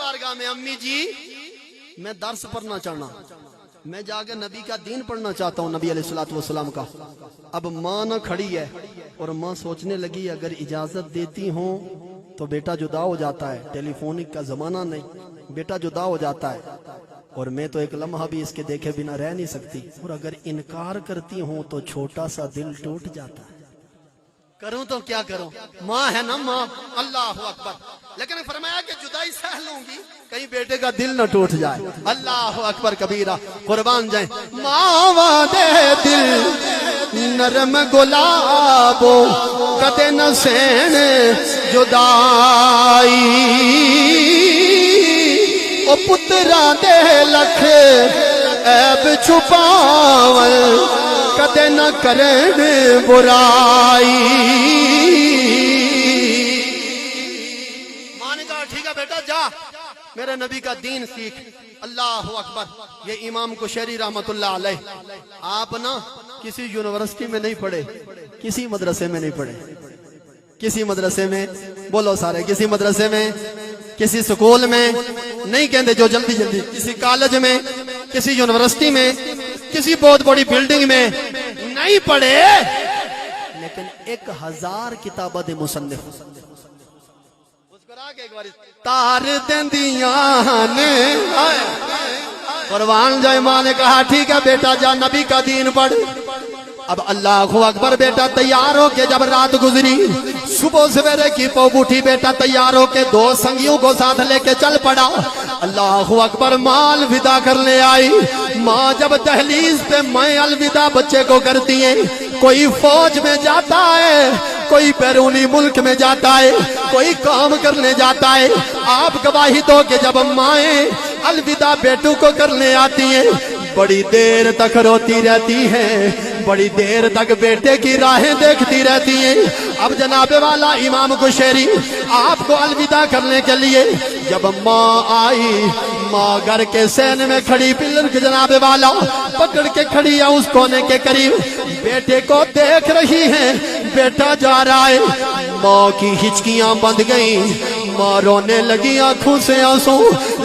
بارگاہ میں امی جی میں درس پڑھنا چاہنا، میں جا کے نبی کا دین پڑھنا چاہتا ہوں، نبی علیہ الصلوۃ والسلام کا۔ اب ماں نہ کھڑی ہے اور ماں سوچنے لگی اگر اجازت دیتی ہوں تو بیٹا جدا ہو جاتا ہے، ٹیلی فونک کا زمانہ نہیں، بیٹا جدا ہو جاتا ہے اور میں تو ایک لمحہ بھی اس کے دیکھے بنا رہ نہیں سکتی، اور اگر انکار کرتی ہوں تو چھوٹا سا دل ٹوٹ جاتا ہے، کروں تو کیا کروں، ماں ہے نا ماں۔ اللہ اکبر۔ لیکن فرمایا کہ جدائی سہ لوں گی کہیں بیٹے کا دل نہ ٹوٹ جائے۔ اللہ اکبر کبیرہ، قربان جائیں۔ ماں وعدے دل نرم گلابو کدے نہ سین جدائی، او پترا دے لکھ عیب چھپاول کدے نہ کرن برائی۔ ماں نے کہا ٹھیک ہے بیٹا جا میرے نبی کا دین سیکھ۔ اللہ اکبر۔ یہ امام کشیری رحمت اللہ علیہ، آپ نا کسی یونیورسٹی میں نہیں پڑھے، کسی مدرسے میں نہیں پڑھے، کسی مدرسے میں، بولو سارے، کسی مدرسے میں، کسی سکول میں نہیں کہندے جو جلدی جلدی، کسی کالج میں، کسی یونیورسٹی میں، کسی بہت بڑی بلڈنگ میں نہیں پڑھے، لیکن 1000 کتابہ دے مصنف تار دندیاں نے۔ قربان جائے۔ ماں نے کہا ٹھیک ہے بیٹا جا نبی کا دین پڑھ۔ اب اللہ اکبر، بیٹا تیار ہو کے جب رات گزری، صبح سویرے کی پو اٹھی، بیٹا تیار ہو کے 2 سنگیوں کو ساتھ لے کے چل پڑا۔ اللہ اکبر۔ ماں الوداع کرنے آئی۔ ماں جب دہلیز پہ میں الوداع بچے کو کرتی ہے، کوئی فوج میں جاتا ہے، کوئی بیرونی ملک میں جاتا ہے، کوئی کام کرنے جاتا ہے، آپ گواہی دو کہ جب مائیں الوداع بیٹوں کو کرنے آتی ہیں بڑی دیر تک روتی رہتی ہیں، بڑی دیر تک بیٹے کی راہیں دیکھتی رہتی ہیں۔ اب جناب والا امام کشیری آپ کو الوداع کرنے کے لیے جب ماں آئی، ماں گھر کے سین میں کھڑی، پلر کے جناب والا پکڑ کے کھڑی ہے اس کونے کے قریب، بیٹے کو دیکھ رہی ہیں، بیٹا جا رہا ہے۔ ماں کی ہچکیاں بند گئیں، ماں رونے لگی آنکھوں سے آنسو،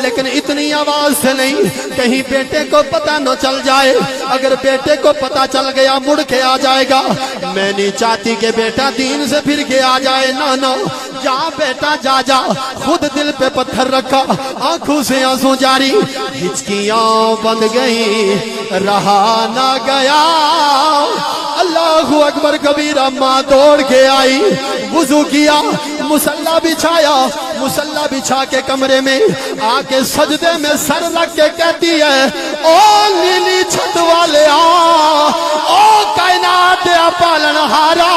لیکن اتنی آواز سے نہیں کہیں بیٹے کو پتہ نہ چل جائے، اگر بیٹے کو پتہ چل گیا مڑ کے آ جائے گا، میں نہیں چاہتی کہ بیٹا دین سے پھر کے آ جائے، نہ جا بیٹا جا جا۔ خود دل پہ پتھر رکھا، آنکھوں سے آنسو جاری، ہچکیاں بند گئیں، رہا نہ گیا۔ اللہ اکبر کبیرہ۔ ماں دوڑ کے آئی، وضو کیا، مصلی بچھایا، مصلی بچھا کے کمرے میں آ کے سجدے میں سر رکھ کے کہتی ہے، او نیلی چھت والے او کائنات دیا پالن ہارا،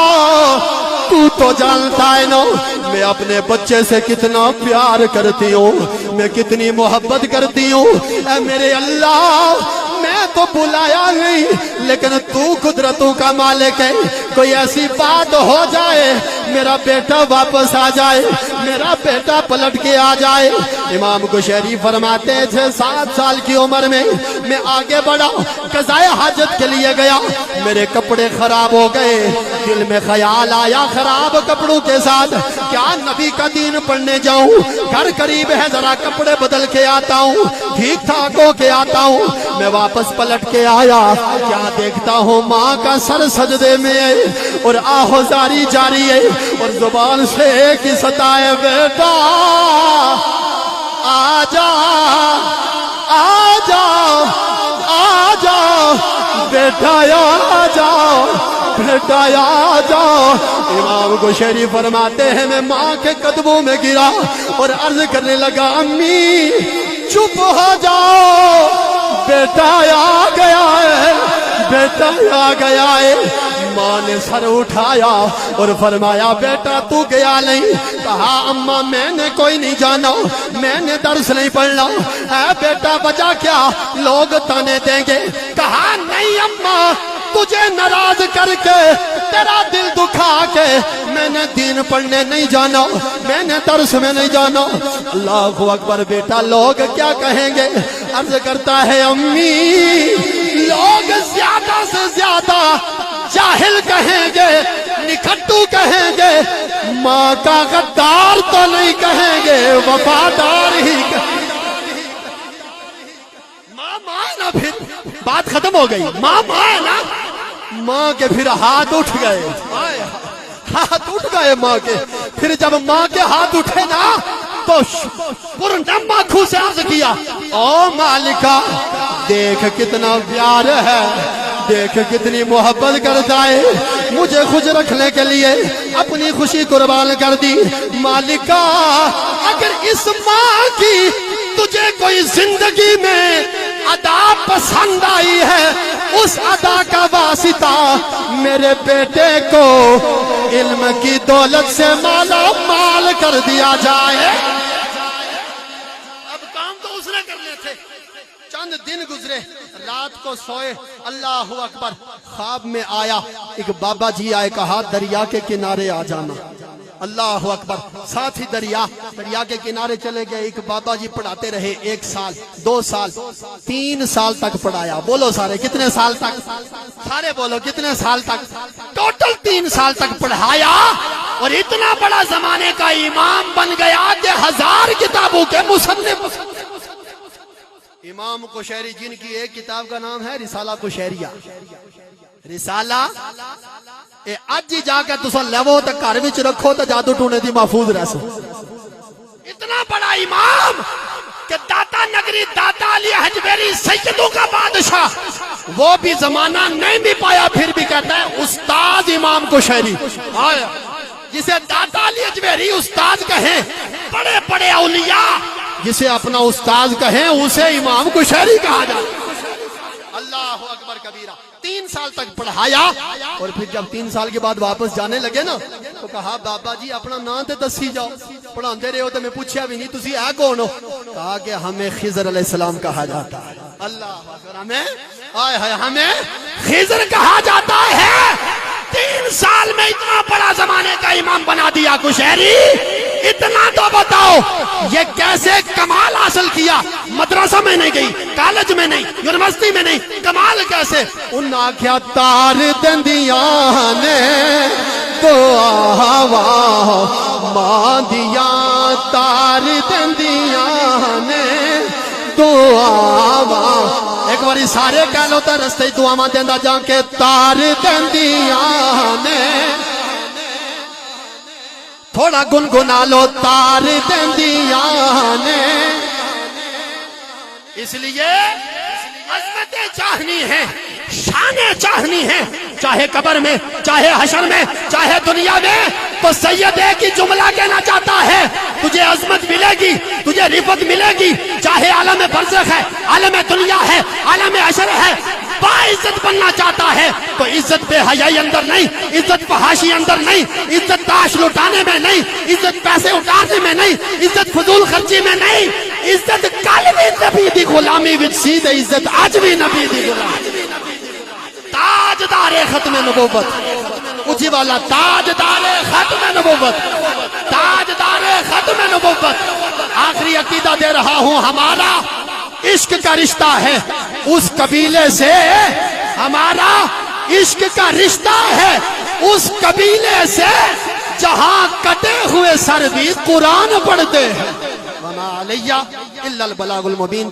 تو جانتا ہے نا میں اپنے بچے سے کتنا پیار کرتی ہوں، میں کتنی محبت کرتی ہوں، اے میرے اللہ میں تو بلایا نہیں، لیکن تو قدرتوں کا مالک ہے، کوئی ایسی بات ہو جائے میرا بیٹا واپس آ جائے، میرا بیٹا پلٹ کے آ جائے۔ امام کشیری فرماتے تھے 7 سال کی عمر میں میں آگے بڑھا، قضائے حاجت کے لیے گیا، میرے کپڑے خراب ہو گئے، دل میں خیال آیا خراب کپڑوں کے ساتھ کیا نبی کا دین پڑھنے جاؤں، گھر قریب ہے ذرا کپڑے بدل کے آتا ہوں، ٹھیک ٹھاک ہو کے آتا ہوں۔ میں واپس پلٹ کے آیا، کیا دیکھتا ہوں ماں کا سر سجدے میں ہے اور آہوزاری جاری ہے اور زبان سے ایک ہی ستائے، بیٹا آجا آجا آجا بیٹا آجا بیٹا آجا۔ امام کشیری فرماتے ہیں میں ماں کے قدموں میں گرا اور عرض کرنے لگا، امی چپ ہو جاؤ، بیٹا آ گیا ہے، بیٹا آ گیا ہے۔ ماں نے سر اٹھایا اور فرمایا، بیٹا تو گیا نہیں؟ کہا اماں میں نے کوئی نہیں جانا، میں نے درس نہیں پڑھنا ہے، بیٹا وجہ کیا، لوگ تانے دیں گے۔ کہا نہیں اماں، تجھے ناراض کر کے، تیرا دل دکھا کے میں نے دین پڑھنے نہیں جانا، میں نے درس میں نہیں جانا۔ اللہ اکبر۔ بیٹا لوگ کیا کہیں گے؟ عرض کرتا ہے، امی لوگ زیادہ سے زیادہ جاہل کہیں گے، نکھٹو کہیں گے، ماں کا غدار تو نہیں کہیں گے، وفادار ہی کہیں گے۔ ختم ہو گئی. ماں ہے نا, ماں کے پھر ہاتھ اٹھ گئے, ہاتھ اٹھ گئے ماں کے. پھر جب ماں کے ہاتھ اٹھے نا تو پرنم آنکھوں سے عرض کیا, او مالکہ دیکھ کتنا پیار ہے, دیکھ کتنی محبت کرتا ہے, مجھے خوش رکھنے کے لیے اپنی خوشی قربان کر دی. مالکہ اگر اس ماں کی تجھے کوئی زندگی میں ادا پسند آئی ہے, اس ادا کا واسطہ میرے بیٹے کو علم کی دولت سے مالا مال کر دیا جائے. اب کام تو اس نے کرنے تھے. چند دن گزرے, رات کو سوئے, اللہ اکبر, خواب میں آیا ایک بابا جی آئے, کہا دریا کے کنارے آ جانا. اللہ اکبر, ساتھ ہی دریا کے کنارے چلے گئے. ایک بابا جی پڑھاتے رہے, 1 سال 2 سال 3 سال تک پڑھایا. بولو سارے کتنے سال تک, سارے بولو کتنے سال تک, ٹوٹل 3 سال تک پڑھایا. اور اتنا بڑا زمانے کا امام بن گیا کہ 1000 کتابوں کے مصنف. امام قشیری جن کی ایک کتاب کا نام ہے رسالہ قشیریہ. رسالہ اج ہی جا کے تساں لو تے گھر وچ رکھو تے جادو ٹونے دی محفوظ رہ سو. اتنا بڑا امام کہ داتا نگری داتا علی حجویری سیدوں کا بادشاہ, وہ بھی زمانہ نہیں بھی پایا پھر بھی کہتا ہے استاد امام قشیری. جسے داتا علی حجویری استاد کہیں, بڑے بڑے اولیاء جسے اپنا استاد کہیں اسے امام قشیری کہا جاتا. اللہ اکبر کبیرہ. 3 سال تک پڑھایا, اور پھر جب 3 سال کے بعد واپس جانے لگے نا تو کہا بابا جی اپنا نام تے دسی جاؤ, پڑھاندے رہے ہو تو میں پوچھا بھی نہیں تسی ہے کون ہو. کہا کہ ہمیں خضر علیہ السلام کہا جاتا ہے. اللہ اکبر, ہمیں خضر کہا جاتا ہے. 3 سال میں اتنا بڑا زمانے کا امام بنا دیا قشیری. اتنا تو بتاؤ یہ کیسے کمال حاصل کیا؟ مدرسہ میں نہیں گئی, کالج میں نہیں, یونیورسٹی میں نہیں, کمال کیسے؟ ان آنکھیا تار دندیاں نے تو آوا ماں دیا, تار دندیاں نے تو آوا. ایک باری سارے کہہ لو تو رستے دعاواں دیندا جا کے, تار دندیاں نے تھوڑا گنگنا لو, تار دندیاں نے. اس لیے عظمتیں چاہنی ہیں, شانیں چاہنی ہیں, چاہے قبر میں, چاہے حشر میں, چاہے دنیا میں. تو سید ایک ہی جملہ کہنا چاہتا ہے, تجھے عظمت ملے گی, تجھے رفعت ملے گی, چاہے عالم برزخ ہے, عالم دنیا ہے, عالم حشر ہے. باعزت بننا چاہتا ہے تو عزت بے حیائی اندر نہیں, عزت فحاشی اندر نہیں, عزت تاش لٹانے میں نہیں, عزت پیسے اٹھانے میں نہیں, عزت فضول خرچی میں نہیں. عزت کل بھی نبی دی غلامی وچ سی تے عزت اج بھی نبی دی غلامی. تاجدار ختم نبوت, اونچی والا تاجدار ختم نبوت, تاجدار ختم نبوت. آخری عقیدہ دے رہا ہوں, ہمارا عشق کا رشتہ ہے اس قبیلے سے, ہمارا عشق کا رشتہ ہے اس قبیلے سے جہاں کٹے ہوئے سر بھی قرآن پڑھتے ہیں. وما علیہ الا البلاغ المبین.